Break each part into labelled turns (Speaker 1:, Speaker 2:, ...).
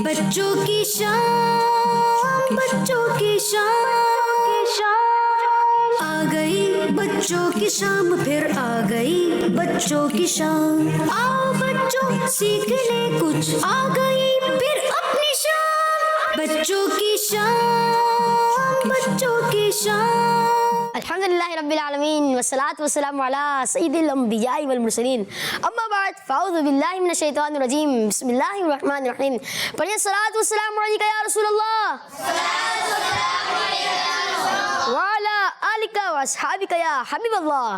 Speaker 1: بچوں کی شام، بچوں کی شام آ گئی، بچوں کی شام پھر آ گئی بچوں کی شام۔ آؤ بچوں سیکھنے کچھ آ گئی پھر اپنی شام، بچوں کی شام، بچوں کی شام۔
Speaker 2: الحمدللہ رب العالمین والصلاة والسلام علی سید الانبیاء والمرسلین، اما بعد فاعوذ باللہ من الشیطان الرجیم، بسم اللہ الرحمن الرحیم۔ پڑھیے الصلاۃ والسلام علیک یا رسول اللہ، وعلی آلک واصحابک یا حبیب اللہ،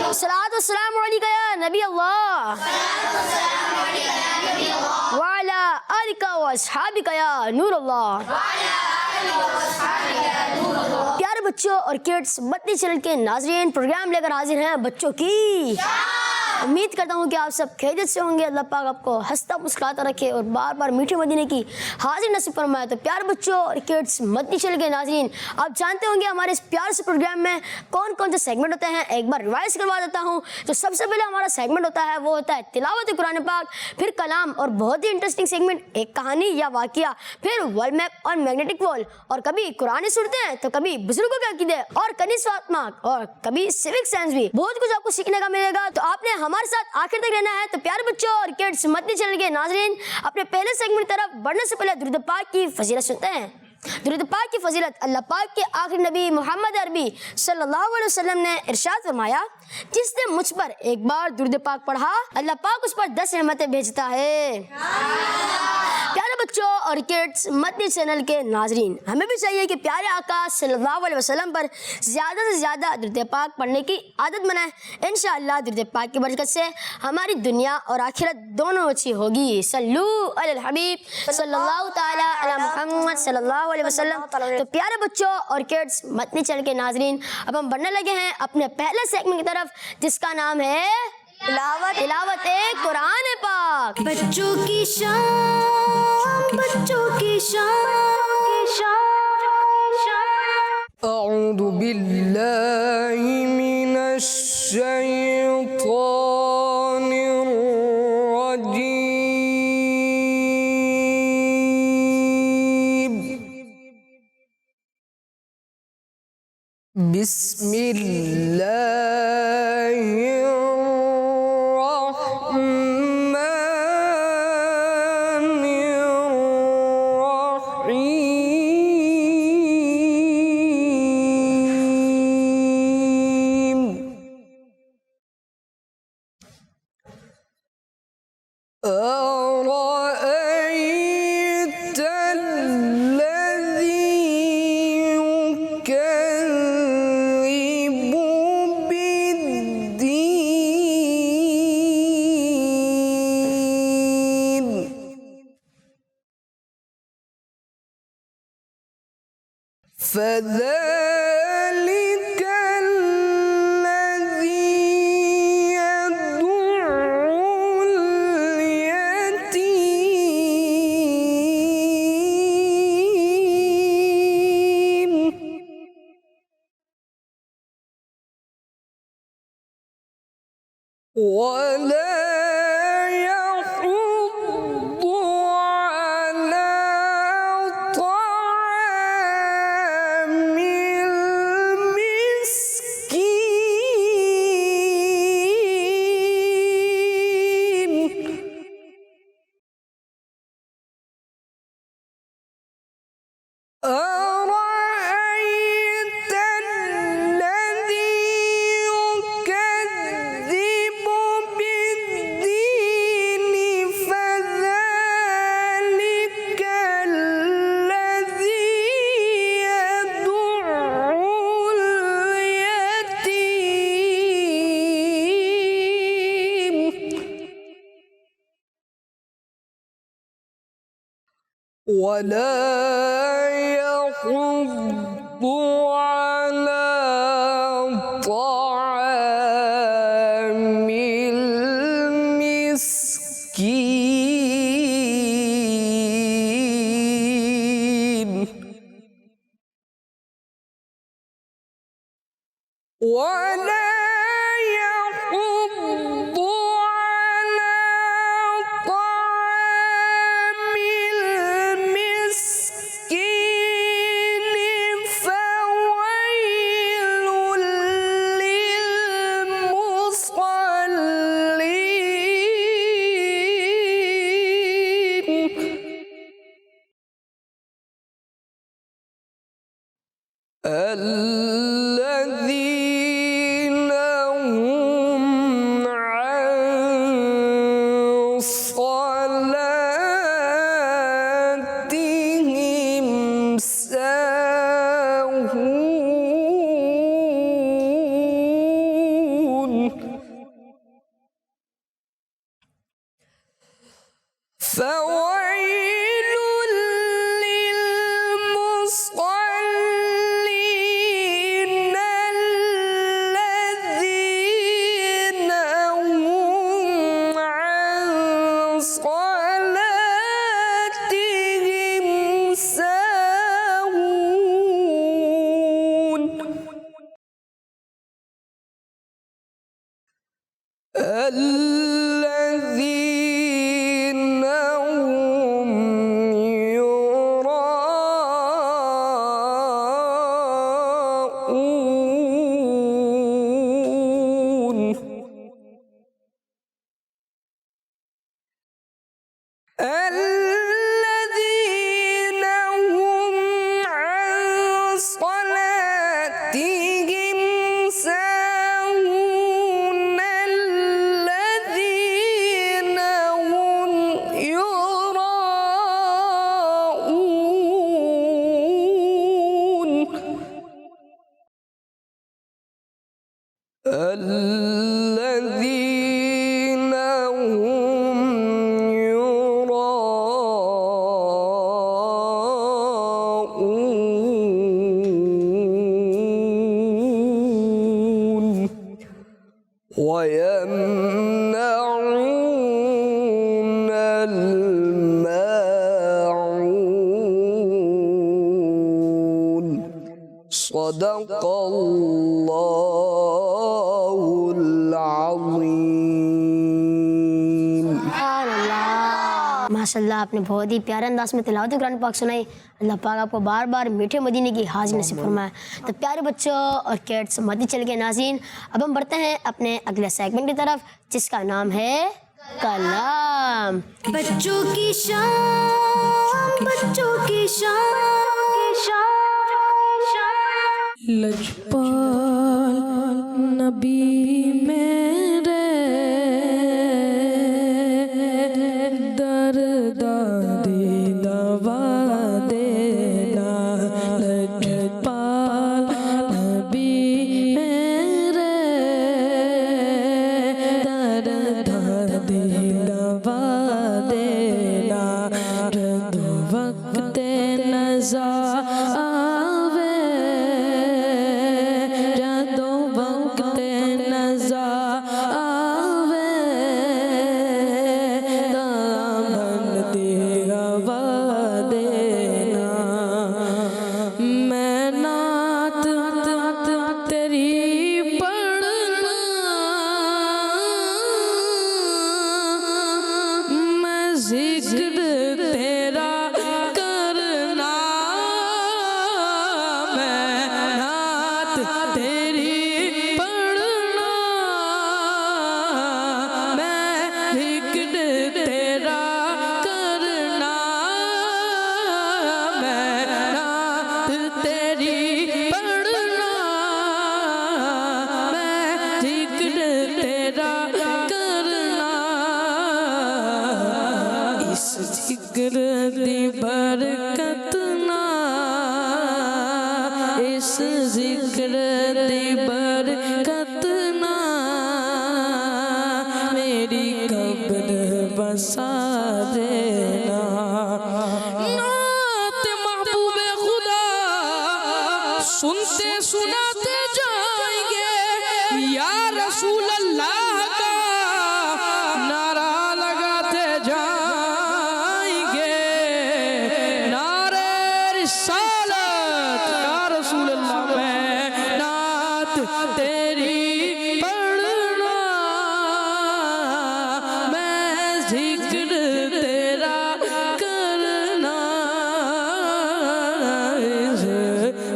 Speaker 2: الصلاۃ والسلام علیک یا نبی اللہ، وعلی آلک واصحابک یا نور اللہ۔ پیارے بچوں اور کڈس مدنی چینل کے ناظرین، پروگرام لے کر حاضر ہیں بچوں کی۔ امید کرتا ہوں کہ آپ سب خیریت سے ہوں گے۔ اللہ پاک آپ کو ہنستا مسکراتا رکھے اور بار بار میٹھے مدینے کی حاضر نصیب فرمائے۔ تو پیارے بچوں اور کڈس مدنی چینل کے ناظرین، آپ جانتے ہوں گے ہمارے اس پیارے سے پروگرام میں کون کون سے سیگمنٹ ہوتے ہیں۔ ایک بار ریوائز کروا دیتا ہوں۔ جو سب سے پہلے ہمارا سیگمنٹ ہوتا ہے وہ ہوتا ہے تلاوت قرآن پاک، پھر کلام اور بہت ہی انٹرسٹنگ سیگمنٹ ایک کہانی یا واقعہ، پھر ورلڈ میپ اور میگنیٹک وال، اور کبھی قرآن سنتے ہیں تو کبھی بزرگوں کے عقیدے اور کنیسواتمک، اور کبھی سیوک سائنس بھی۔ بہت کچھ آپ کو سیکھنے کا ملے گا، تو آپ نے ہمارے ساتھ آخر تک رہنا ہے۔ تو پیارے بچوں اور کڈس مدنی چینل کے ناظرین، اپنے پہلے سیگمنٹ کی طرف بڑھنے سے پہلے درود پاک کی فضیلت سنتے ہیں۔ درود پاک کی فضیلت، اللہ پاک کے آخری نبی محمد عربی صلی اللہ علیہ وسلم نے ارشاد فرمایا، جس نے مجھ پر ایک بار درود پاک پڑھا، اللہ پاک اس پر 10 رحمتیں بھیجتا ہے۔ پیارے بچوں اور کڈس مدنی چینل کے ناظرین، ہمیں بھی چاہیے کہ پیارے آقا صلی اللہ علیہ وسلم پر زیادہ سے زیادہ درود پاک پڑھنے کی عادت بنائیں۔ انشاءاللہ درود پاک کی برکت سے ہماری دنیا اور آخرت دونوں اچھی ہوگی۔ صلو علی الحبیب صلی اللہ تعالی علی محمد صلی اللہ علیہ وسلم۔ تو پیارے بچوں اور کڈس مدنی چینل کے ناظرین، اب ہم بڑھنے لگے ہیں اپنے پہلے سیگمنٹ کی طرف، جس کا نام ہے تلاوت قرآن پاک۔
Speaker 1: بچوں کی شام، بچوں کی شام
Speaker 3: اعوذ باللہ من الشیطان الرجیم، بسم اللہ أرأيت الذي يكذب بالدين، فذلك الذي يدع اليتيم ولا يحض على طعام المسكين، أرأيت الذي يكذب بالدين، فذلك الذي يدع اليتيم ولا يحض على طعام المسكين، ولا يحض على طعام الذين هم عن صلاتهم ساهون فويل للمصلين الذين هم عن صلاتهم ساهون الذين هم يراءون الذين هم عن صلاتهم ساهون الذين هم يراءون الذين هم يراءون ويمنعون الماعون صدق الله العظيم
Speaker 2: माशाल्लाह आपने बहुत ही प्यारे अंदाज में तिलावत कुरान पाक सुनाई। अल्लाह पाक आपको बार बार मीठे मदीने की हाज़ नसीब फरमाए। तो प्यारे बच्चों और किड्स मदी चल के नाज़रीन, अब हम बढ़ते हैं अपने अगले सेगमेंट की तरफ जिसका नाम है कलाम।
Speaker 1: बच्चों की शान, बच्चों की शान,
Speaker 4: लजपाल नबी मेरे दर्दादे दवा देना। लजपाल नबी मेरे दर्दादे दवा देना। जब वक्त नज़ा आवे, जदों वक्त नज़ा आवे, दामन दी हवा देना। मैं नात तेरी पढ़ना, मैं जिक्र तेरा करना। मैं नात तेरी पढ़ना, मैं जिक्र तेरा करना। मैं नात तेरी पढ़ना, मैं जिक्र तेरा करना। इस जिक्र दी बरकत ना, इस जिक्र दी बरकत ना, मेरी कब्र बसा देना। नात महबूबे खुदा सुनते सुनाते जाएंगे, या रसूल अल्लाह का नारा लगाते जाएंगे। नारे रिसालत या रसूल अल्लाह, मैं नात तेरी पढ़ना, मैं जिक्र तेरा करना। इस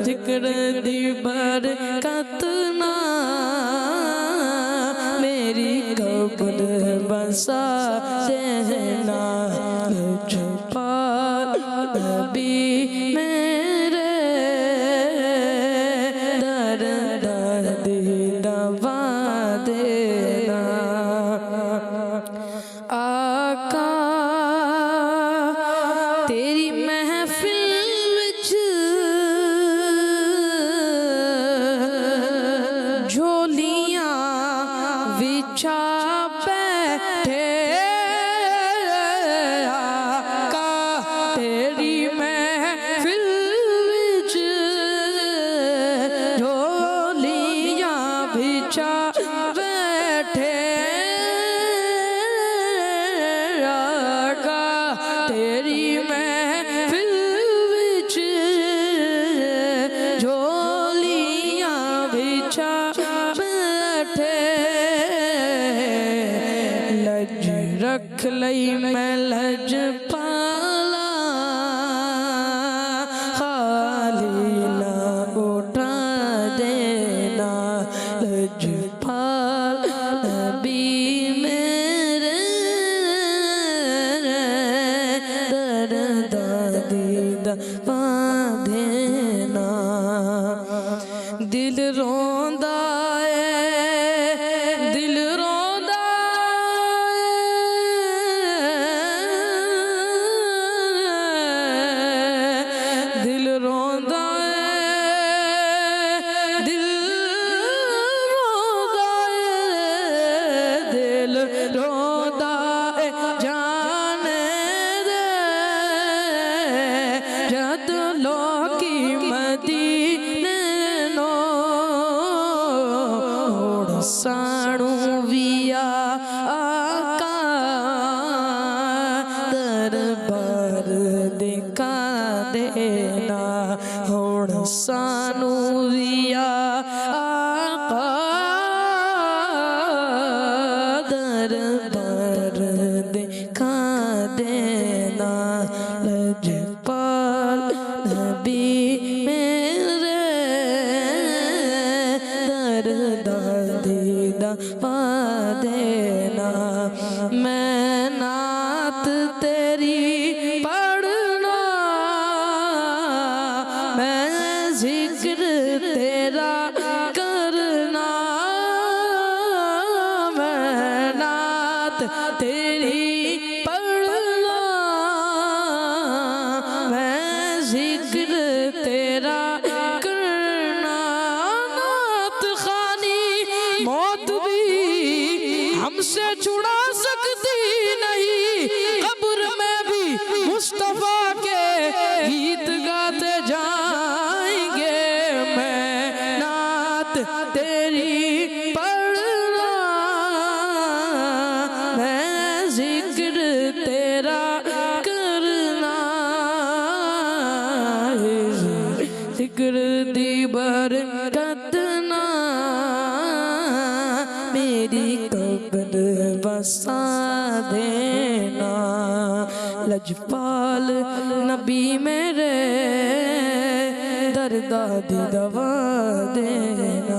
Speaker 4: जिक्र दी बरकत ना, میں لجپالا خالی نہ اٹھا دینا لجپال نبی میرے دردادی دبا دینا دل روندا ہے دل روندا ہے دل روندا ہے دل روندا ہے دل روندا ہے جانے دے جد لوکی مدینے نو سانو ویا آقا دربار دکھا دینا ہن سانو ویا آقا دربار دکھا دینا لجپال نبی میرے دردادی دبا دینا میں نعت تیری پڑھنا میں ذکر تیرا کرنا میں نعت تیری پڑھنا میں ذکر تیرا کرنا نعت خوانی موت بھی ہم سے چھڑا سکتی نہیں قبر میں بھی مصطفیٰ کے گیت گاتے جائیں گے میں نعت تیری پڑھنا میں ذکر تیرا کرنا ذکر دی برکت نہ میری قبر بسا دینا لجپال نبی میرے دردادی دوا دینا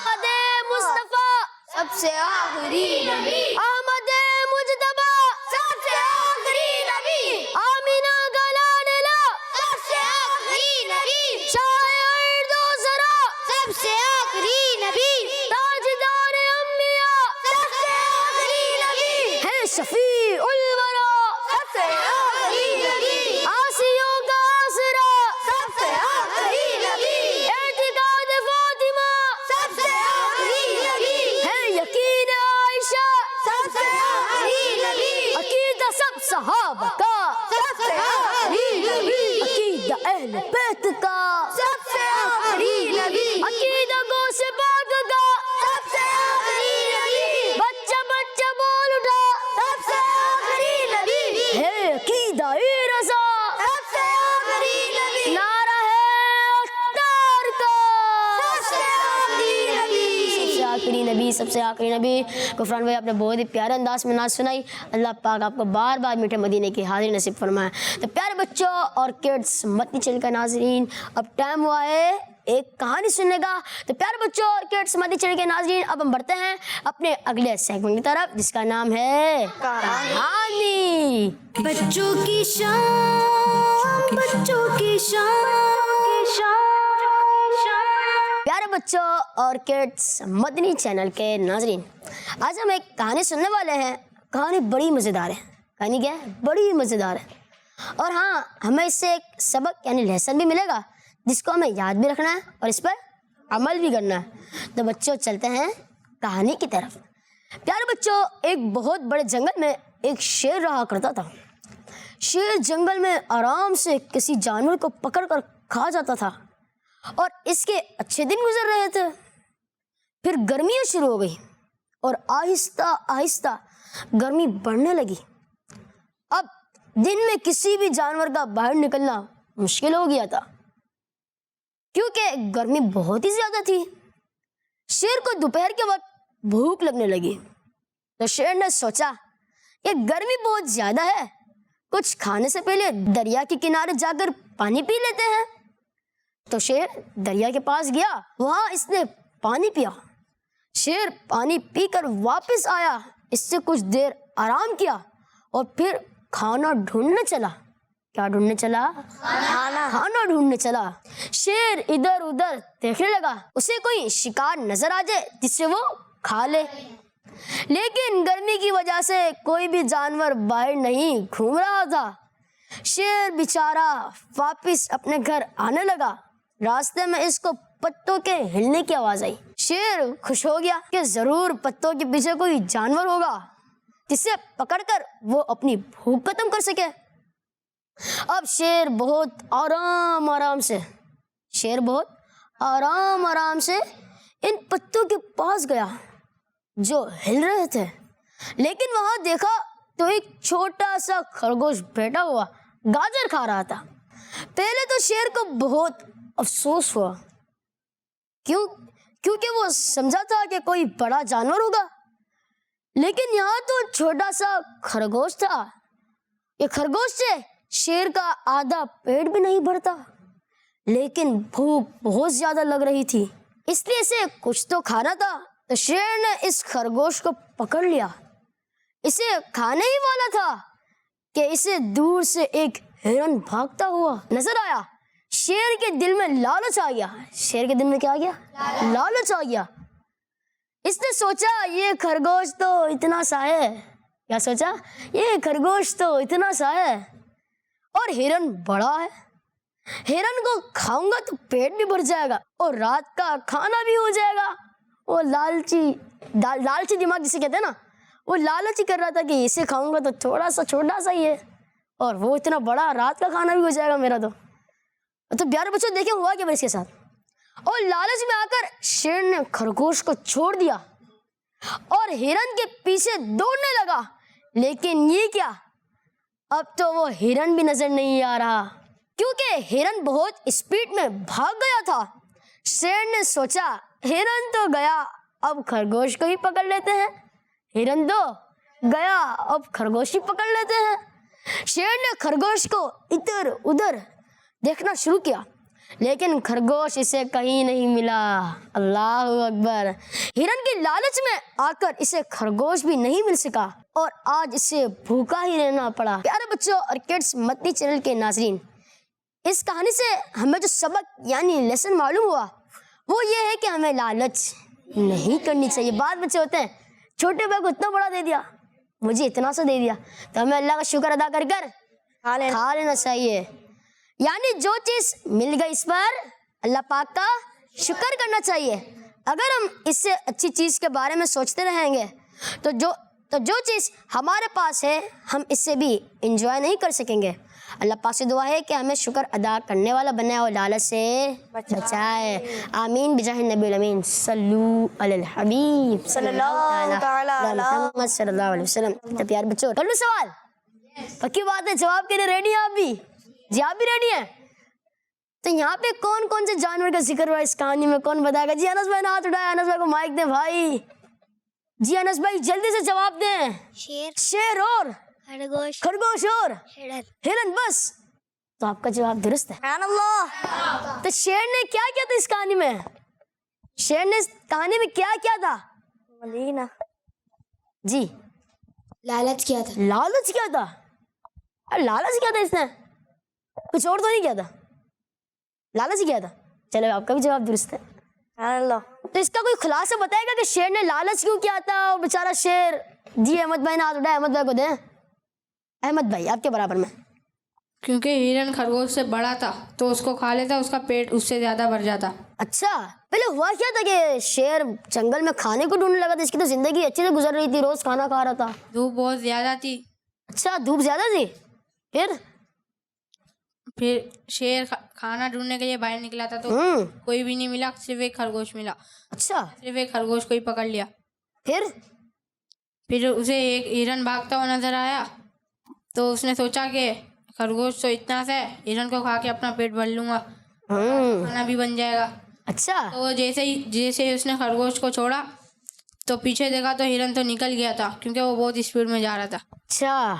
Speaker 2: احمد مصطفیٰ سب سے آخری نبی احمد مجتبیٰ سب سے آخری نبی آمینہ کا لاڈلا سب سے آخری نبی شاہ ارد و زرا سب سے آخری نبی تاجدار انبیاء سب سے آخری نبی ہے شفیع الورا سب سے آخری نبی آسیوں کا آسرا سب سے آخری نبی اعتقاد فاطمہ سب سے آخری نبی ہے یقین عائشہ سب سے آخری نبی عقیدہ سب صحابہ کا سب سے آخری نبی عقیدہ اہل بیت کا سب سے آخری نبی عقیدہ گوش پاک کا سب سے آخری نبی بچہ بچہ بول اٹھا سب سے آخری نبی ہے عقیدہ رضا سب سے آخری نبی نعرہ ہے اختار کا سب سے آخری نبی سب سے آخری نبی سب سے آخری نبی غفران بھائی آپ نے بہت ہی پیارے انداز میں نعت سنائی اللہ پاک آپ کو بار بار میٹھے مدینے کی حاضری نصیب فرمائے تو پیارے بچوں اور کڈس مدنی چینل کا ناظرین اب ٹائم ہوا ہے ایک کہانی سننے کا تو پیارے بچوں اور کڈس مدنی چینل کے ناظرین اب ہم بڑھتے ہیں اپنے اگلے سیگمنٹ کی طرف جس کا نام ہے کہانی
Speaker 1: بچوں کی شان بچوں کی شان
Speaker 2: پیارے بچوں اور کڈس مدنی چینل کے ناظرین آج ہم ایک کہانی سننے والے ہیں کہانی بڑی مزیدار ہے کہانی کیا ہے بڑی مزیدار ہے اور ہاں ہمیں اس سے ایک سبق یعنی لیسن بھی ملے گا جس کو ہمیں یاد بھی رکھنا ہے اور اس پر عمل بھی کرنا ہے تو بچوں چلتے ہیں کہانی کی طرف پیارے بچوں ایک بہت بڑے جنگل میں ایک شیر رہا کرتا تھا شیر جنگل میں آرام سے کسی جانور کو پکڑ کر کھا جاتا تھا اور اس کے اچھے دن گزر رہے تھے پھر گرمیاں شروع ہو گئی اور آہستہ آہستہ گرمی بڑھنے لگی اب دن میں کسی بھی جانور کا باہر نکلنا مشکل ہو گیا تھا کیونکہ گرمی بہت ہی زیادہ تھی شیر کو دوپہر کے وقت بھوک لگنے لگی تو شیر نے سوچا یہ گرمی بہت زیادہ ہے، کچھ کھانے سے پہلے دریا کے کنارے جا کر پانی پی لیتے ہیں۔ تو شیر دریا کے پاس گیا، وہاں اس نے پانی پیا۔ شیر پانی پی کر واپس آیا، اس سے کچھ دیر آرام کیا اور پھر کھانا ڈھونڈنے چلا۔ کیا ڈھونڈنے چلا؟ کھانا ڈھونڈنے چلا۔ شیر ادھر ادھر دیکھنے لگا، اسے کوئی شکار نظر آ جائے جس سے وہ کھا لے، لیکن گرمی کی وجہ سے کوئی بھی جانور باہر نہیں گھوم رہا تھا۔ شیر بیچارہ واپس اپنے گھر آنے لگا، راستے میں اس کو پتوں کے ہلنے کی آواز آئی۔ شیر خوش ہو گیا کہ ضرور پتوں کے پیچھے کوئی جانور ہوگا جسے پکڑ کر وہ اپنی بھوک ختم کر سکے۔ اب شیر بہت آرام سے ان پتوں کے پاس گیا جو ہل رہے تھے، لیکن وہاں دیکھا تو ایک چھوٹا سا خرگوش بیٹھا ہوا گاجر کھا رہا تھا۔ پہلے تو شیر کو بہت افسوس ہوا، کیونکہ وہ سمجھا تھا کہ کوئی بڑا جانور ہوگا، لیکن یہاں تو چھوٹا سا خرگوش تھا۔ یہ خرگوش سے شیر کا آدھا پیٹ بھی نہیں بھرتا، لیکن بھوک بہت زیادہ لگ رہی تھی، اس لیے اسے کچھ تو کھانا تھا۔ تو شیر نے اس خرگوش کو پکڑ لیا، اسے کھانے ہی والا تھا کہ اسے دور سے ایک ہرن بھاگتا ہوا نظر آیا۔ شیر کے دل میں لالچ آ گیا۔ شیر کے دل میں کیا آ گیا؟ لالچ آ گیا۔ اس نے سوچا یہ خرگوش تو اتنا سا ہے، کیا سوچا؟ یہ خرگوش تو اتنا سا ہے اور ہرن بڑا ہے، ہرن کو کھاؤں گا تو پیٹ بھی بھر جائے گا اور رات کا کھانا بھی ہو جائے گا۔ وہ لالچی دماغ جسے کہتے ہیں نا، وہ لالچ ہی کر رہا تھا کہ اسے کھاؤں گا تو تھوڑا سا چھوٹا سا ہی ہے اور وہ اتنا بڑا، رات کا کھانا بھی ہو جائے گا میرا۔ تو پیارے بچوں دیکھیں ہوا کیا اس کے ساتھ، اور لالچ میں آ کر شیر نے خرگوش کو چھوڑ دیا اور ہرن کے پیچھے دوڑنے لگا، لیکن یہ کیا، اب تو وہ ہرن بھی نظر نہیں آ رہا کیونکہ ہرن بہت اسپیڈ میں بھاگ گیا تھا۔ شیر نے سوچا ہرن تو گیا، اب خرگوش کو ہی پکڑ لیتے ہیں۔ ہرن تو گیا، اب خرگوش ہی پکڑ لیتے ہیں۔ شیر نے خرگوش کو ادھر ادھر دیکھنا شروع کیا، لیکن خرگوش اسے کہیں نہیں ملا۔ اللہ اکبر! ہرن کی لالچ میں آ کر اسے خرگوش بھی نہیں مل سکا اور آج اسے بھوکا ہی رہنا پڑا۔ پیارے بچوں اور کڈس مدنی چینل کے ناظرین، اس کہانی سے ہمیں جو سبق یعنی لیسن معلوم ہوا وہ یہ ہے کہ ہمیں لالچ نہیں کرنی چاہیے۔ بعض بچے ہوتے ہیں چھوٹے بھائی کو اتنا بڑا دے دیا، مجھے اتنا سا دے دیا، تو ہمیں اللہ کا شکر ادا کر کر کھا لینا چاہیے۔ یعنی جو چیز مل گئی اس پر اللہ پاک کا شکر کرنا چاہیے۔ اگر ہم اس سے اچھی چیز کے بارے میں سوچتے رہیں گے تو جو چیز ہمارے پاس ہے ہم اس سے بھی انجوائے نہیں کر سکیں گے۔ اللہ پاک سے دعا ہے کہ ہمیں شکر ادا کرنے والا بنائے اور لالچ سے بچائے۔ آمین بجاہ النبی الامین، صلو علی الحبیب صلی اللہ تعالی علی محمد صلی اللہ علیہ وسلم۔ تو پیارے بچوں کر لو سوال، پکی بات ہے جواب کے لیے ریڈی ہیں آپ بھی؟ جی آپ بھی ریڈی ہیں؟ تو یہاں پہ کون کون سے جانور کا ذکر ہوا اس کہانی میں، کون بتائے گا؟ جی انس بھائی نے ہاتھ اٹھایا، انس بھائی کو مائک دیں بھائی۔ جی انس بھائی جلدی سے جواب دیں۔ شیر اور خرگوش اور ہرن، بس تو آپ کا جواب درست ہے۔ تو شیر نے کیا کیا تھا اس کہانی میں؟ شیر نے اس کہانی میں کیا کیا تھا؟ جی
Speaker 1: لالچ کیا تھا۔
Speaker 2: لالچ کیا تھا؟ لالچ کیا تھا اس نے؟ کچھ اور تو نہیں کیا تھا، لالچ کیا تھا۔ چلو آپ کا بھی جواب درست ہے۔ تو اس کا کوئی خلاصہ بتائے گا کہ شیر نے لالچ کیوں کیا تھا اور بیچارہ شیر؟ جی احمد بھائی نے ہاتھ اٹھایا، احمد بھائی کو دیں۔ احمد بھائی آپ کے برابر میں۔
Speaker 5: کیونکہ ہرن خرگوش سے بڑا تھا تو اس کو کھا لیتا، اس کا پیٹ اس سے زیادہ بھر جاتا۔
Speaker 2: اچھا پہلے ہوا کیا تھا کہ شیر جنگل میں کھانے کو ڈھونڈنے لگا تھا، اس کی تو زندگی اچھے سے گزر رہی تھی، روز کھانا کھا رہا تھا۔
Speaker 5: دھوپ بہت زیادہ تھی۔
Speaker 2: اچھا دھوپ زیادہ تھی،
Speaker 5: پھر شیر کھانا ڈھونڈنے کے لیے باہر نکلا تھا تو کوئی بھی نہیں ملا، صرف ایک خرگوش ملا۔
Speaker 2: اچھا
Speaker 5: صرف ایک خرگوش کو ہی پکڑ لیا۔
Speaker 2: پھر
Speaker 5: اسے ایک ہرن بھاگتا ہوا نظر آیا تو اس نے سوچا کہ خرگوش تو اتنا سا ہے، ہرن کو کھا کے اپنا پیٹ بھر لوں گا، کھانا بھی بن جائے گا۔
Speaker 2: اچھا
Speaker 5: تو جیسے ہی اس نے خرگوش کو چھوڑا तो पीछे देखा तो हिरन तो निकल गया था क्योंकि वो बहुत स्पीड में जा रहा था।
Speaker 2: अच्छा,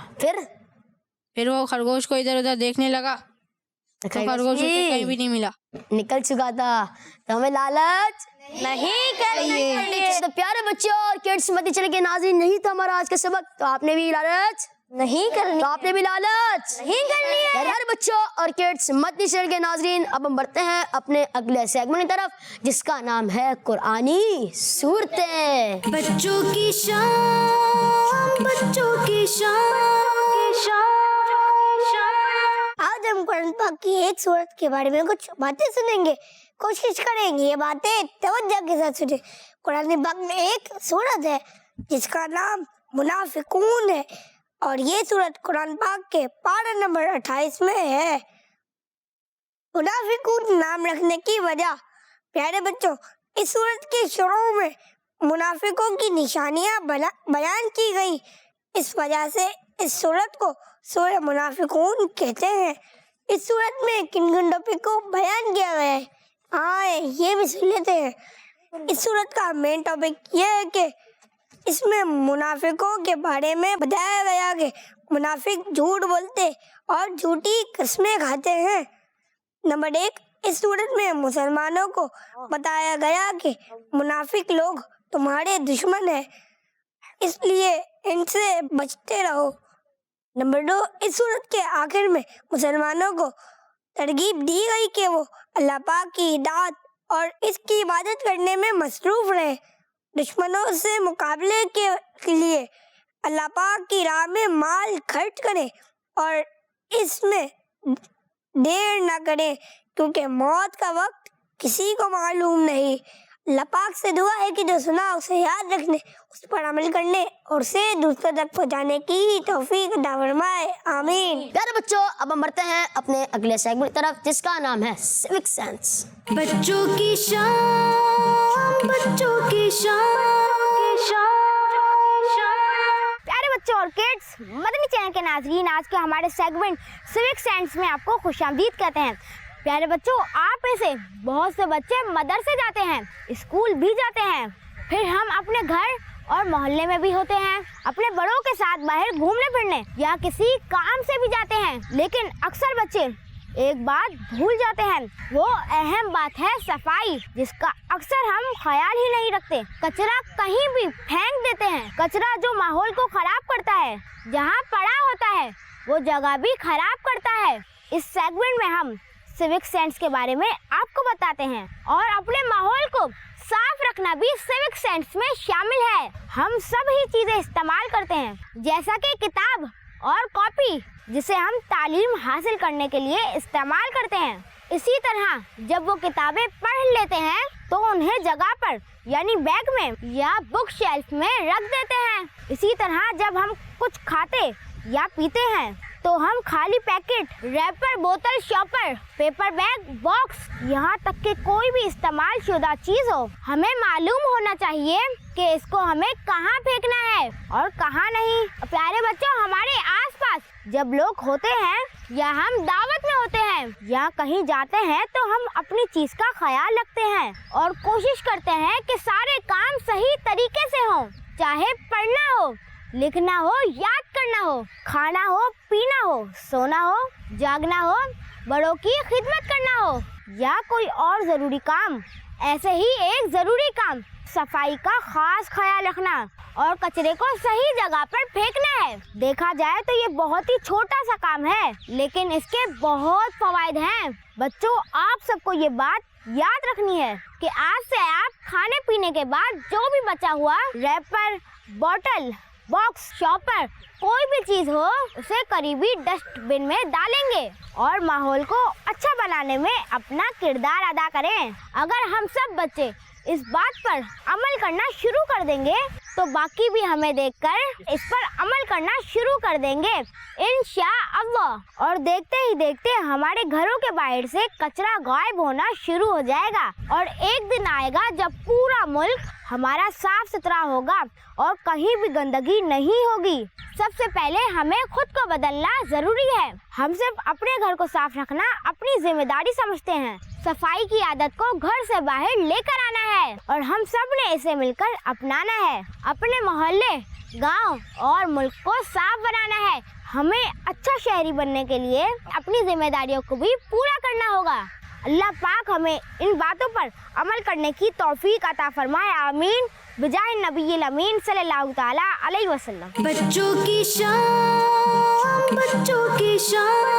Speaker 5: फिर वो खरगोश को इधर उधर देखने लगा तो खरगोश उसे कहीं भी नहीं मिला।
Speaker 2: निकल चुका था। तो हमें लालच नहीं करनी चाहिए। तो प्यारे बच्चों और किड्स मध्य चैनल के नाज़रीन, नहीं था हमारा आज का सबक, तो आपने भी लालच नहीं करनी, तो आपने भी लालच नहीं करनी है। प्यारे बच्चों और किड्स मध्य चैनल के नाज़रीन, अब हम बढ़ते हैं अपने अगले सेगमेंट की तरफ, जिसका नाम है कुरानी सूरतें।
Speaker 1: बच्चों की शान, बच्चों की शान।
Speaker 6: आज हम कुरान पाक की एक सूरत के बारे में कुछ बातें सुनेंगे, कोशिश करेंगे ये बातें तवज्जो के साथ सुने। कुरान पाक में एक सूरत है जिसका नाम मुनाफिकून है और ये सूरत कुरान पाक के पारा नंबर 28 में है। मुनाफिकून नाम रखने की वजह, प्यारे बच्चों, इस सूरत के शुरू में मुनाफिकों की निशानियां बयान की गई। इस वजह से इस सूरत को सूरह मुनाफिकून कहते हैं। इस सूरत में किन किन टॉपिक को बयान किया गया है, आए ये भी सुन लेते हैं। इस सूरत का मेन टॉपिक यह है कि इसमें मुनाफिकों के बारे में बताया गया कि मुनाफिक झूठ बोलते और झूठी कस्में खाते हैं। नंबर 1, इस सूरत में मुसलमानों को बताया गया कि मुनाफिक लोग तुम्हारे दुश्मन हैं, इसलिए इनसे बचते रहो। नंबर 2, इस सूरत के आखिर में मुसलमानों को तरगीब दी गई कि वो अल्लाह पाक की इताअत और इसकी इबादत करने में मसरूफ रहे। दुश्मनों से मुकाबले के लिए अल्लाह पाक की राह में माल खर्च करें और इसमें देर ना करें, क्योंकि मौत का वक्त किसी को मालूम नहीं। अल्लाह पाक से दुआ है कि जो सुना उसे याद रखने, उस पर अमल करने और उसे दूसरों तक पहुंचाने की तौफीक अता फरमाए, आमीन।
Speaker 2: प्यारे बच्चों, अब हम बढ़ते हैं अपने अगले सेगमेंट की तरफ, जिसका नाम है सिविक सेंस।
Speaker 1: बच्चों की शान, बच्चों की शान।
Speaker 6: प्यारे बच्चों और किड्स मदनी चैनल के नाज़रीन, आज के हमारे सेगमेंट सिविक सेंस में आपको खुशामदीद कहते हैं। प्यारे बच्चों, आप में से बहुत से बच्चे मदरसे जाते हैं, स्कूल भी जाते हैं, फिर हम अपने घर और मोहल्ले में भी होते हैं, अपने बड़ों के साथ बाहर घूमने फिरने या किसी काम से भी जाते हैं। लेकिन अक्सर बच्चे एक बात भूल जाते हैं, वो अहम बात है सफाई, जिसका अक्सर हम ख्याल ही नहीं रखते। कचरा कहीं भी फेंक देते हैं। कचरा जो माहौल को खराब करता है, जहाँ पड़ा होता है वो जगह भी खराब करता है। इस सेगमेंट में हम सिविक सेंस के बारे में आपको बताते हैं और अपने माहौल को साफ रखना भी सिविक सेंस में शामिल है। हम सब ही चीजें इस्तेमाल करते हैं, जैसा कि किताब और कॉपी, जिसे हम तालीम हासिल करने के लिए इस्तेमाल करते हैं। इसी तरह जब वो किताबें पढ़ लेते हैं तो उन्हें जगह पर यानी बैग में या बुक शेल्फ में रख देते हैं। इसी तरह जब हम कुछ खाते या पीते हैं तो हम खाली पैकेट, रैपर, बोतल, शॉपर, पेपर बैग, बॉक्स, यहाँ तक कि कोई भी इस्तेमाल शुदा चीज हो, हमें मालूम होना चाहिए कि इसको हमें कहाँ फेंकना है और कहाँ नहीं। प्यारे बच्चों, हमारे आसपास जब लोग होते हैं या हम दावत में होते हैं या कहीं जाते हैं तो हम अपनी चीज का ख्याल रखते हैं और कोशिश करते हैं कि सारे काम सही तरीके से हों, चाहे पढ़ना हो, लिखना हो, याद करना हो, खाना हो, पीना हो, सोना हो, जागना हो, बड़ों की खिदमत करना हो या कोई और ज़रूरी काम। ऐसे ही एक ज़रूरी काम सफाई का खास ख्याल रखना और कचरे को सही जगह पर फेंकना है। देखा जाए तो ये बहुत ही छोटा सा काम है, लेकिन इसके बहुत फवायद हैं। बच्चों, आप सबको ये बात याद रखनी है कि आज से आप खाने पीने के बाद जो भी बचा हुआ रैपर, बोतल, बॉक्स, शॉपर, कोई भी चीज हो, उसे करीबी डस्टबिन में डालेंगे और माहौल को अच्छा बनाने में अपना किरदार अदा करें। अगर हम सब बच्चे इस बात पर अमल करना शुरू कर देंगे तो बाकी भी हमें देखकर इस पर अमल करना शुरू कर देंगे इंशाअल्लाह। और देखते ही देखते हमारे घरों के बाहर से कचरा गायब होना शुरू हो जाएगा और एक दिन आएगा जब पूरा मुल्क हमारा साफ सुथरा होगा और कहीं भी गंदगी नहीं होगी। सबसे पहले हमें खुद को बदलना जरूरी है। हम सिर्फ अपने घर को साफ रखना अपनी जिम्मेदारी समझते हैं, सफाई की आदत को घर से बाहर लेकर आना है और हम सब ने इसे मिलकर अपनाना है। अपने मोहल्ले, गांव और मुल्क को साफ बनाना है। हमें अच्छा शहरी बनने के लिए अपनी जिम्मेदारियों को भी पूरा करना होगा। अल्लाह पाक हमें इन बातों पर अमल करने की तौफीक अता फरमाए, आमीन। बिजाए नबील अमीन सल्लल्लाहु ताला अलैहि वसल्लम।
Speaker 1: बच्चों की शान, बच्चों की शान।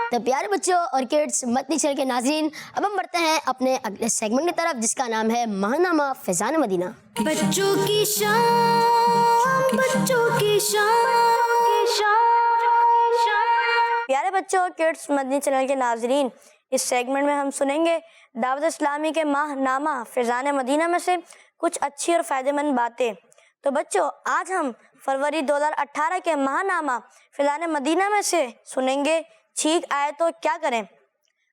Speaker 2: तो प्यारे बच्चों और किड्स, मदनी चैनल के नाज़रीन, अब हम बढ़ते हैं अपने अगले सेगमेंट की तरफ, जिसका नाम है महानामा फैज़ान मदीना।
Speaker 1: बच्चों की शान, बच्चों की शान।
Speaker 2: प्यारे बच्चों और किड्स, मदनी चैनल के नाज़रीन, इस सेगमेंट में हम सुनेंगे दावत इस्लामी के माहनामा फैज़ान मदीना में से कुछ अच्छी और फ़ायदेमंद बातें। तो बच्चों, आज हम फरवरी 2018 के माहनामा फैज़ान मदीना में से सुनेंगे छींक आए तो क्या करें।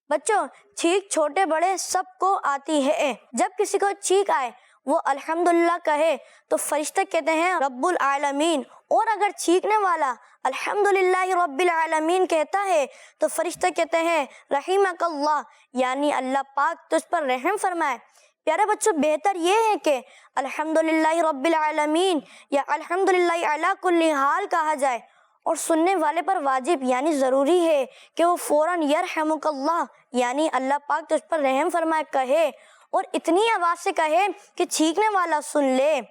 Speaker 2: बच्चों, छींक छोटे बड़े सबको आती है। जब किसी को छींक आए वो अल्हम्दुलिल्लाह कहे तो फरिश्ते कहते हैं रब्बुल आलमीन, और अगर छींकने वाला अल्हम्दुलिल्लाह रब्बिल आलमीन कहता है तो फरिश्ते कहते हैं रहीमकल्लाह, यानी अल्लाह पाक तुझ पर रहम फरमाए। प्यारे बच्चों, बेहतर ये है कि अल्हम्दुलिल्लाह रब्बिल आलमीन या अल्हम्दुलिल्लाह अला कुल्ली हाल कहा जाए, और सुनने वाले पर वाजिब यानी ज़रूरी है कि वो फ़ौरन यरहमुकल्लाह यानी अल्लाह पाक तुझ पर रहम फरमाए कहे, और इतनी आवाज़ से कहे कि छींकने वाला सुन ले।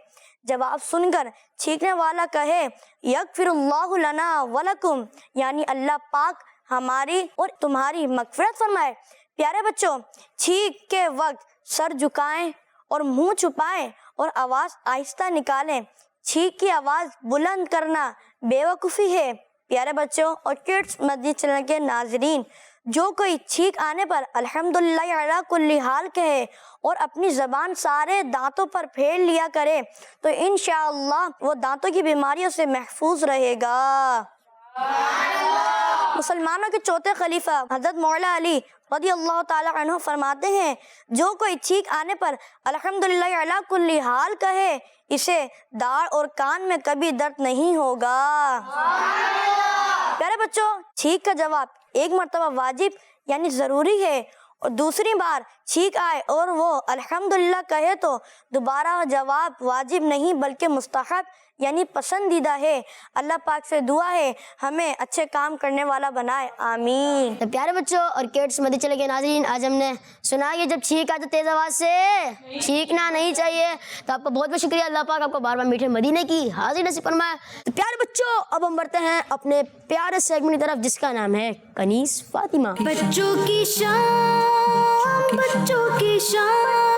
Speaker 2: जवाब सुनकर छींकने वाला कहे यगफिरुल्लाहु लना वलकुम, यानी अल्लाह पाक हमारी और तुम्हारी मग़फ़िरत फरमाए। प्यारे बच्चों, छींक के वक्त सर झुकाएं और मुंह छुपाएं और आवाज़ आहिस्ता निकालें। छींक की आवाज़ बुलंद करना बेवकूफ़ी है। प्यारे बच्चों और किड्स मदनी चैनल के नाज़रीन, जो कोई छींक आने पर अल्हम्दुलिल्लाह अला कुल्ली हाल कहे और अपनी ज़बान सारे दांतों पर फेर लिया करे तो इंशाअल्लाह वो दांतों की बीमारियों से महफूज रहेगा। मुसलमानों के चौथे खलीफा हज़रत मौला अली रज़ियल्लाहु ताला अन्हु फरमाते हैं, जो कोई छींक आने पर अल्हम्दुलिल्लाह अला कुल्ली हाल कहे इसे दाढ़ और कान में कभी दर्द नहीं होगा। प्यारे बच्चों, छींक का जवाब एक मर्तबा वाजिब यानी ज़रूरी है, और दूसरी बार छींक आए और वो अल्हम्दुलिल्लाह कहे तो दोबारा जवाब वाजिब नहीं बल्कि मुस्तहब यानी पसंदीदा है। अल्लाह पाक से दुआ है हमें अच्छे काम करने वाला बनाए, आमीन। तो प्यारे बच्चों और किड्स मदनी चैनल के नाज़रीन, आज हमने सुना कि जब छींक आए तो तेज़ आवाज़ से छींकना नहीं चाहिए। तो आपका बहुत बहुत शुक्रिया, अल्लाह पाक आपको बार बार मीठे मदीने की हाज़िर नसीब फरमाए। तो प्यारे बच्चों, अब हम बढ़ते हैं अपने प्यारे सेगमेंट की तरफ, जिसका नाम है कनीज़ फातिमा।
Speaker 1: बच्चों की शान, बच्चों की शान।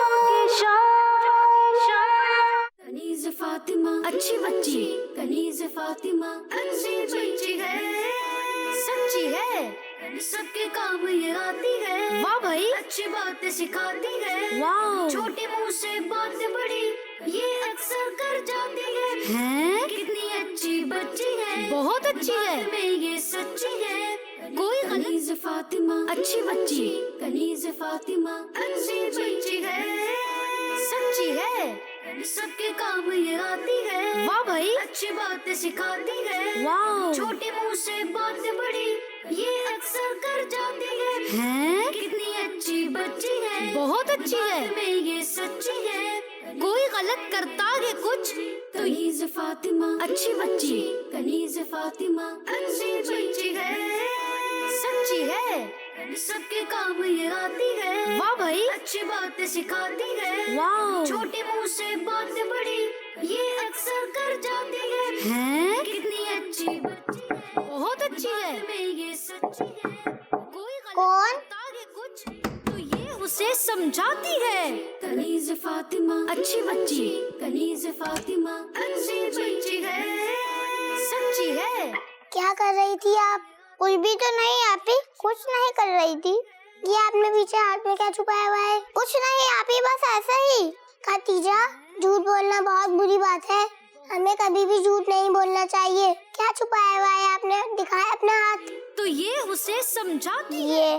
Speaker 1: कनीज़ फातिमा अच्छी बच्ची, कनीज़ फातिमा अच्छी बच्ची है, सच्ची है, सबके काम ये आती है।
Speaker 6: वाह भाई,
Speaker 1: अच्छी बातें सिखाती है।
Speaker 6: वाह,
Speaker 1: छोटी मुंह से बातें बड़ी ये अक्सर कर जाती है।
Speaker 6: हैं?
Speaker 1: कितनी अच्छी बच्ची है,
Speaker 6: बहुत अच्छी है।
Speaker 1: बात में ये सच्ची है।
Speaker 6: कोई गलत
Speaker 1: कनीज़ फातिमा अच्छी बच्ची, कनीज़ फातिमा अच्छी बच्ची है, सच्ची है, सबके काम ये आती है।
Speaker 6: वाह भाई,
Speaker 1: अच्छी बातें सिखाती है।
Speaker 6: वाह,
Speaker 1: छोटी मुंह से बातें बड़ी ये अक्सर कर जाती है।
Speaker 6: हैं?
Speaker 1: कितनी अच्छी बच्ची है,
Speaker 6: बहुत अच्छी है।
Speaker 1: बात में ये सच्ची है।
Speaker 6: कोई गलत करता है कुछ
Speaker 1: कनीज़ फातिमा अच्छी बच्ची, कनीज़ फातिमा अच्छी बच्ची है, सच्ची है, सबके काम ये आती है।
Speaker 6: वाह भाई,
Speaker 1: अच्छी बातें सिखाती है।
Speaker 6: वाह,
Speaker 1: छोटी मुंह से बातें बड़ी ये अक्सर कर जाती है।
Speaker 6: हैं?
Speaker 1: कितनी अच्छी बच्ची है,
Speaker 6: बहुत अच्छी है।
Speaker 1: बात में ये सच्ची है।
Speaker 6: कोई गलत
Speaker 7: कौन?
Speaker 6: करता है कुछ तो ये उसे समझाती है।
Speaker 1: कनीज़ फातिमा अच्छी बच्ची, कनीज़ फातिमा अच्छी बच्ची है, सच्ची है।
Speaker 7: क्या कर रही थी आप? कुछ भी तो नहीं आपी, कुछ नहीं कर रही थी। ये आपने पीछे हाथ में क्या छुपाया हुआ है? कुछ नहीं आपी, बस ऐसा ही। खतीजा, झूठ बोलना बहुत बुरी बात है, हमें कभी भी झूठ नहीं बोलना चाहिए। क्या छुपाया हुआ है आपने? दिखाए अपना हाथ।
Speaker 6: तो ये उसे समझाती है।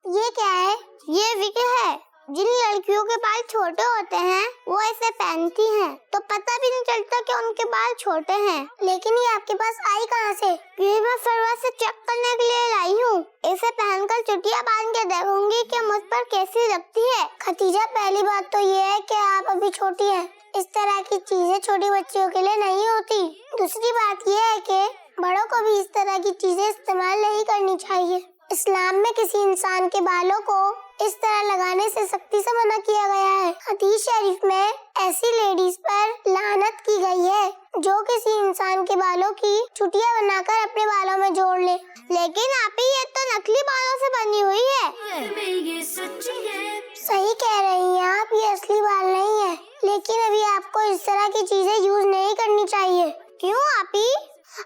Speaker 7: ये क्या है? ये विग है। जिन लड़कियों के बाल छोटे होते हैं वो इसे पहनती हैं, तो पता भी नहीं चलता कि उनके बाल छोटे हैं। लेकिन ये आपके पास आई कहाँ से? ये मैं फरवा से चेक करने के लिए लाई हूँ। इसे पहनकर चुटिया बांध के देखूंगी कि मुझ पर कैसी लगती है। खतीजा, पहली बात तो ये है कि आप अभी छोटी हैं। इस तरह की चीजें छोटी बच्चियों के लिए नहीं होती। दूसरी बात ये है कि बड़ों को भी इस तरह की चीजें इस्तेमाल नहीं करनी चाहिए। इस्लाम में किसी इंसान के बालों को इस तरह लगाने से सख्ती से मना किया गया है। हदीस शरीफ में ऐसी लेडीज पर लानत की गई है जो किसी इंसान के बालों की चुटिया बनाकर अपने बालों में जोड़ ले। लेकिन आप ही ये तो नकली बालों से बनी हुई है। सही कह रही हैं आप, ये असली बाल नहीं है। लेकिन अभी आपको इस तरह की चीजें यूज नहीं करनी चाहिए। क्यों आप ही?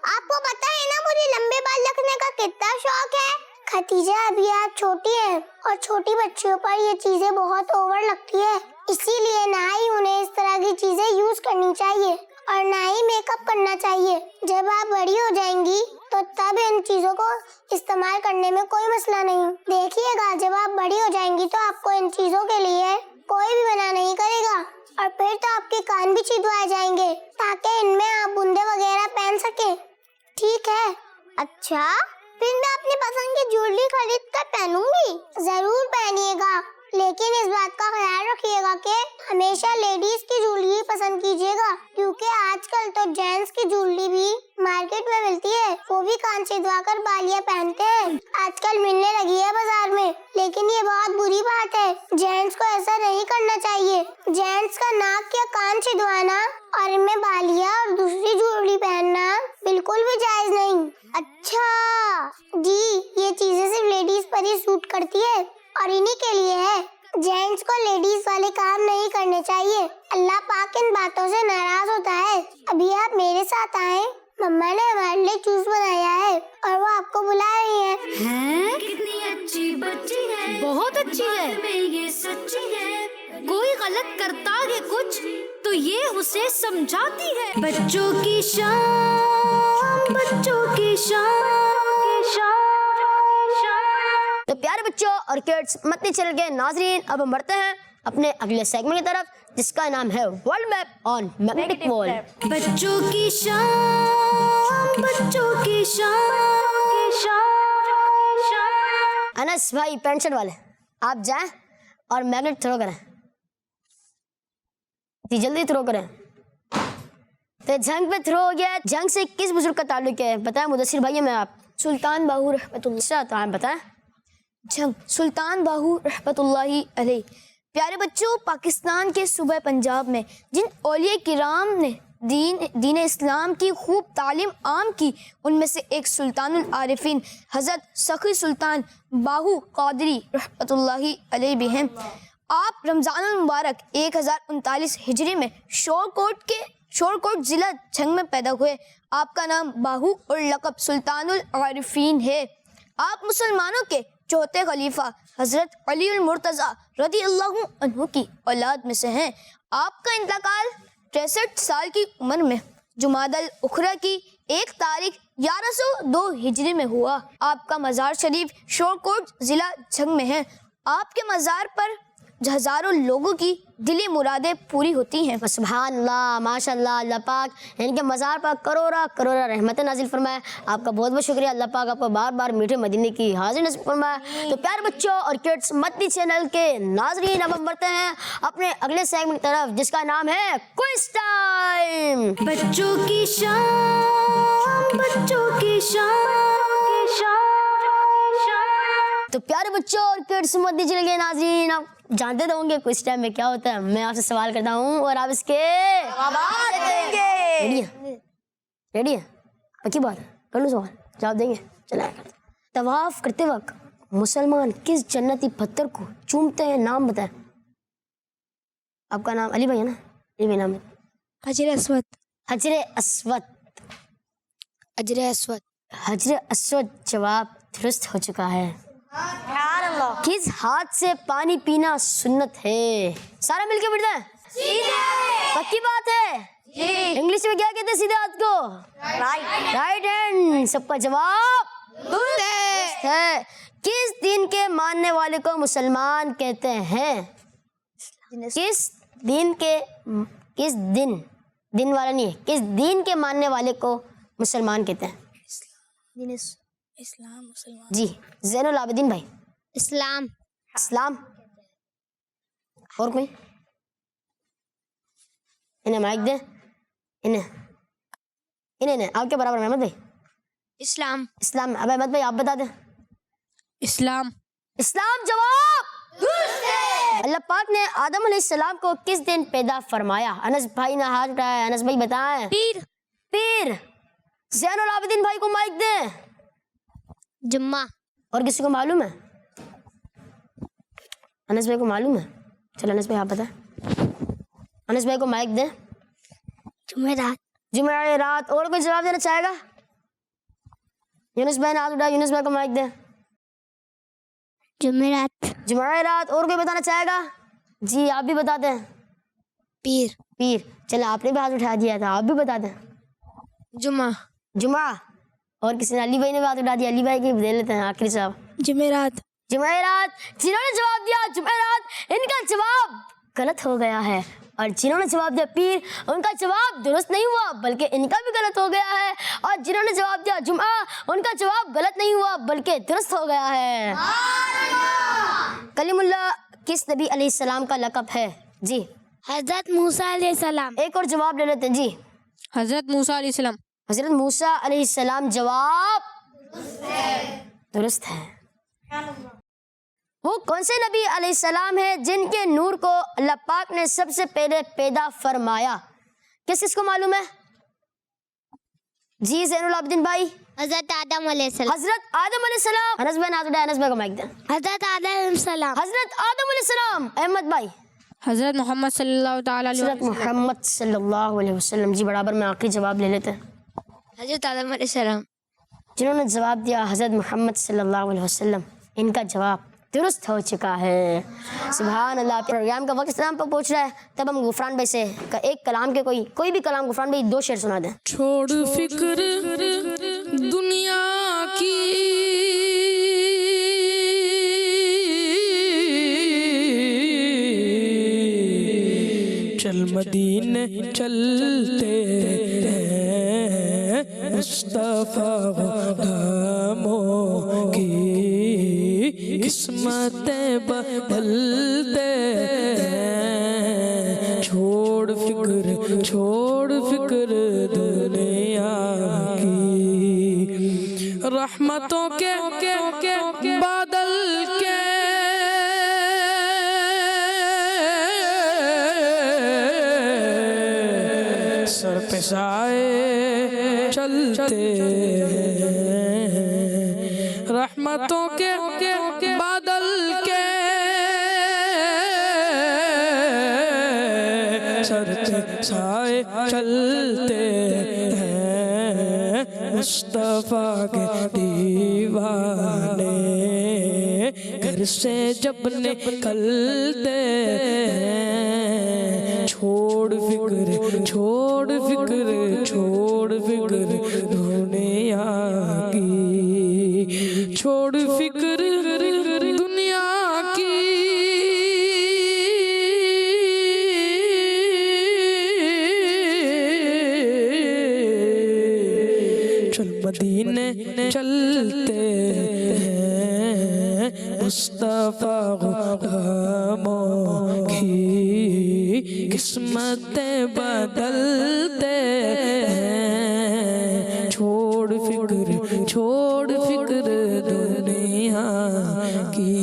Speaker 7: आपको पता है ना मुझे लंबे बाल रखने का कितना शौक है। खतीजा, अभी आप छोटी हैं और छोटी बच्चियों पर ये चीजें बहुत ओवर लगती है। इसीलिए ना ही उन्हें इस तरह की चीजें यूज करनी चाहिए और ना ही मेकअप करना चाहिए। जब आप बड़ी हो जाएंगी तो तब इन चीजों को इस्तेमाल करने में कोई मसला नहीं। देखिएगा, जब आप बड़ी हो जाएंगी तो आपको इन चीजों के लिए कोई भी मना नहीं करेगा और फिर तो आपके कान भी छिदवाए जाएंगे ताकि इनमें आप बूंदे वगैरह पहन सके। ठीक है? अच्छा, फिर मैं अपनी पसंद की ज्वेलरी खरीद कर पहनूंगी। जरूर पहनिएगा, लेकिन इस बात का ख्याल रखिएगा कि हमेशा लेडीज की ज्वेलरी पसंद कीजिएगा, क्योंकि आजकल तो जेंट्स की ज्वेलरी भी मार्केट में मिलती है। वो भी कान छिदवाकर बालियां पहनते हैं। आजकल मिलने लगी है बाजार में। लेकिन ये बहुत बुरी बात है, जेंट्स को ऐसा नहीं करना चाहिए। जेंट्स का नाक या कान छिदवाना और इनमें बालियां और दूसरी ज्वेलरी पहनना बिल्कुल भी जायज नहीं। अच्छा जी, ये चीजें सिर्फ लेडीज पर ही सूट करती है और इन्हीं के लिए है। जेंट्स को लेडीज वाले काम नहीं करने चाहिए। अल्लाह पाक इन बातों से नाराज होता है। अभी आप मेरे साथ आए, मम्मा ने हमारे लिए जूस बनाया है और वो आपको बुला रही है।
Speaker 1: कितनी अच्छी बच्ची है,
Speaker 2: बहुत अच्छी है।
Speaker 1: में ये सच्ची है। कोई गलत करता है कुछ तो ये उसे समझाती है। बच्चों की शान, बच्चों की शान।
Speaker 2: तो प्यारे बच्चों और किड्स, मदनी चैनल के नाजरीन, अब हम बढ़ते हैं अपने अगले सेगमेंट की तरफ, जिसका नाम है world map on magnetic wall.
Speaker 1: बच्चों की शान, बच्चों की शान।
Speaker 2: अनस भाई पैंट शर्ट वाले, आप जाएं और मैग्नेट थ्रो करें, जल्दी थ्रो करें। तो जंग पे थ्रो हो गया। जंग से किस बुजुर्ग का ताल्लुक है बताएं मुदस्सिर भाई? मैं आप सुल्तान बाहू रहमतुल्लाह, तो आप बताएं। जंग सुल्तान बाहू रहमतुल्लाहि अलैह। प्यारे बच्चों, पाकिस्तान के सूबे पंजाब में जिन औलिया किराम ने दीन इस्लाम की खूब तालीम आम की, उनमें से एक सुल्तानुल आरिफीन हज़रत सखी सुल्तान बाहू क़ादरी रहमतुल्लाहि अलैह भी हैं। आप रमज़ानुल मुबारक 1039 हिजरी में शोरकोट ज़िला झंग में पैदा हुए। आपका नाम बाहू और लक़ब सुल्तानुल आरिफीन है। आप मुसलमानों के चौथे खलीफा हज़रत अली मुर्तज़ा रज़ियल्लाहु अन्हु की औलाद में से हैं। आपका इंतकाल 63 साल की उम्र में जुमादल उखरा की 1 तारीख 1102 हिजरी में हुआ। आपका मज़ार शरीफ शोरकोट ज़िला झंग में है। आपके मज़ार पर हज़ारों लोगों की दिली मुरादें पूरी होती हैं। सुभान अल्लाह, माशाअल्लाह। अल्लाह पाक इनके मज़ार पर करोड़ा रहमत नाजिल फरमाए। आपका बहुत बहुत शुक्रिया। अल्लाह पाक आपको बार बार मीठे मदीने की हाजिर नसीब फरमाए। तो प्यारे बच्चों और किड्स, मदनी चैनल के नाजरीन, अब हम बढ़ते हैं अपने अगले सेगमेंट की तरफ, जिसका नाम है क्विज टाइम।
Speaker 1: बच्चों की शान, बच्चों की शान।
Speaker 2: तो प्यारे बच्चों और किड्स, मदनी चैनल के नाजरीन, आप जानते तो होंगे क्विज टाइम में क्या होता है। मैं आपसे सवाल करता हूँ और आप इसके रेडी है? पक्की बात है? कर लो सवाल, जवाब देंगे। चला, तवाफ करते वक्त मुसलमान किस जन्नती पत्थर को चूमते हैं? नाम बताएं। आपका नाम अली भाई है ना? अली भाई नाम है।
Speaker 6: हजरे अस्वद।
Speaker 2: हजरे अस्वद।
Speaker 6: हजरे अस्वद।
Speaker 2: हजरे अस्वद जवाब दुरुस्त हो चुका है। किस हाथ से पानी पीना सुन्नत है? सारा मिलके बिठते हैं। पक्की बात है? इंग्लिश में क्या कहते हैं सीधे हाथ को? Right hand. सबका जवाब दुरुस्त है। किस दिन के मानने वाले को मुसलमान कहते हैं? किस दिन वाला नहीं है, किस दिन के मानने वाले को मुसलमान कहते हैं?
Speaker 1: اسلام مسلمان.
Speaker 2: جی زین العابدین بھائی.
Speaker 7: اسلام.
Speaker 2: اسلام. اور کوئی؟ انہیں مائک دیں. انہیں آپ کے برابر احمد بھائی.
Speaker 7: اسلام.
Speaker 2: اسلام. اب احمد بھائی آپ بتا دیں.
Speaker 5: اسلام.
Speaker 2: اسلام جواب. اللہ پاک نے آدم علیہ السلام کو کس دن پیدا فرمایا؟ انس بھائی نے ہاتھ اٹھایا. انس بھائی بتائیں. پیر. زین العابدین بھائی کو مائک دیں.
Speaker 7: جمعہ.
Speaker 2: اور کسی کو معلوم ہے؟ انس بھائی کو معلوم ہے؟ چلو انس بھائی آپ بتائیں. انس بھائی کو مائک دیں.
Speaker 7: جمعرات.
Speaker 2: جمعرات. اور کوئی جواب دینا چاہے گا؟ یونس بھائی نے ہاتھ اٹھایا. یونس بھائی کو مائک دیں.
Speaker 7: جمعرات.
Speaker 2: جمعرات. اور کوئی بتانا چاہے گا؟ جی آپ بھی بتا دیں.
Speaker 7: پیر.
Speaker 2: چلیں آپ نے بھی ہاتھ اٹھا دیا تھا, آپ بھی بتا دیں. جمعہ. اور کسی نے علی بھائی نے بھی ہاتھ اٹھا دیا. علی بھائی کی دے لیتے ہیں آخری صاحب.
Speaker 1: جمعرات.
Speaker 2: جنہوں نے جواب دیا جمعرات ان کا جواب غلط ہو گیا ہے, اور جنہوں نے جواب دیا پیر ان کا جواب درست نہیں ہوا بلکہ ان کا بھی غلط ہو گیا ہے, اور جنہوں نے جواب دیا جمعہ ان کا جواب غلط نہیں ہوا بلکہ درست ہو گیا ہے. کلیم اللہ کس نبی علیہ السلام کا لقب ہے؟ جی
Speaker 7: حضرت موسیٰ علیہ السلام.
Speaker 2: ایک اور جواب لے لیتے ہیں. جی
Speaker 5: حضرت موسیٰ علیہ السلام.
Speaker 2: حضرت موسیٰ علیہ السلام جواب درست ہے. وہ کون سے نبی علیہ السلام ہیں جن کے نور کو اللہ پاک نے سب سے پہلے پیدا فرمایا؟ کس کو معلوم ہے؟ جی زین العابدین بھائی.
Speaker 7: حضرت آدم علیہ السلام.
Speaker 2: حضرت آدم علیہ السلام. انس بھائی ناز اٹھائے. انس بھائی کو مائک دیں.
Speaker 7: حضرت آدم علیہ السلام.
Speaker 2: حضرت آدم علیہ السلام. احمد بھائی.
Speaker 5: حضرت محمد صلی اللہ تعالیٰ علیہ
Speaker 2: حضرت محمد صلی اللہ علیہ وسلم. جی برابر میں آخری جواب لے لیتے ہیں.
Speaker 7: حضرت آدم علیہ السلام.
Speaker 2: جنہوں نے جواب دیا حضرت محمد صلی اللہ علیہ وسلم ان کا جواب درست ہو چکا ہے. سبحان اللہ. پروگرام کا وقت اختتام پر پہنچ رہا ہے, تب ہم غفران بھائی سے ایک کلام کے کوئی بھی کلام غفران بھائی 2 شعر سنا دیں.
Speaker 4: چھوڑ فکر دنیا کی, چل مدینے چلتے ہیں مصطفیٰ غلاموں کی قسمتیں بدلتے ہیں. چھوڑ فکر دنیا کی, رحمتوں کے بادل کے سر پہ سائے چلتے ہیں, رحمتوں کے بادل کے سر پہ سائے چلتے ہیں. مصطفیٰ کے دیوانے گھر سے جب نکلتے ہیں, چھوڑ فکر دنیا کی, چھوڑ فکر دنیا کی, چل مدینے چلتے ہیں مصطفیٰ غلاموں کی قسمتیں بدلتے ہیں. چھوڑ فکر دنیا کی,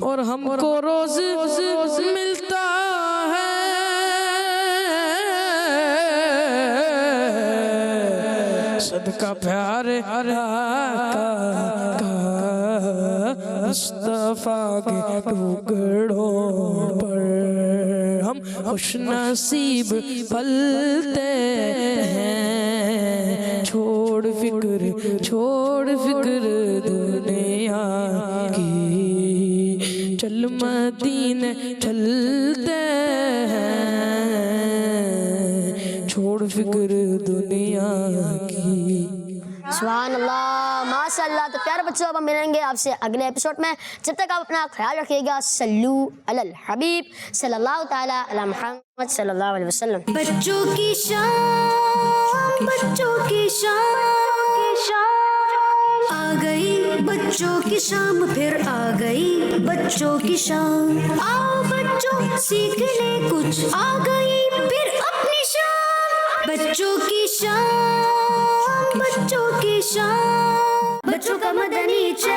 Speaker 4: اور ہم کو روز ملتا ہے صدقہ پیارے آقا مصطفیٰ کے ٹکڑوں پر ہم خوش نصیب پلتے ہیں. چھوڑ فکر دنیا کی, چل مدینے چلتے ہیں. چھوڑ فکر دنیا کی.
Speaker 2: سبحان اللہ, ماشاء اللہ. تو پیارے بچوں اب ہم ملیں گے آپ سے اگلے ایپیسوڈ میں. جب تک آپ اپنا خیال رکھیے گا. صلو علی الحبیب صلی اللہ تعالیٰ علی محمد صلی اللہ علیہ وسلم.
Speaker 1: بچوں کی شان बच्चों की शाम फिर आ गई बच्चों की शाम आओ बच्चों सीख ले कुछ आ गई फिर अपनी शाम बच्चों की शाम बच्चों की शाम बच्चों का मदनी चैनल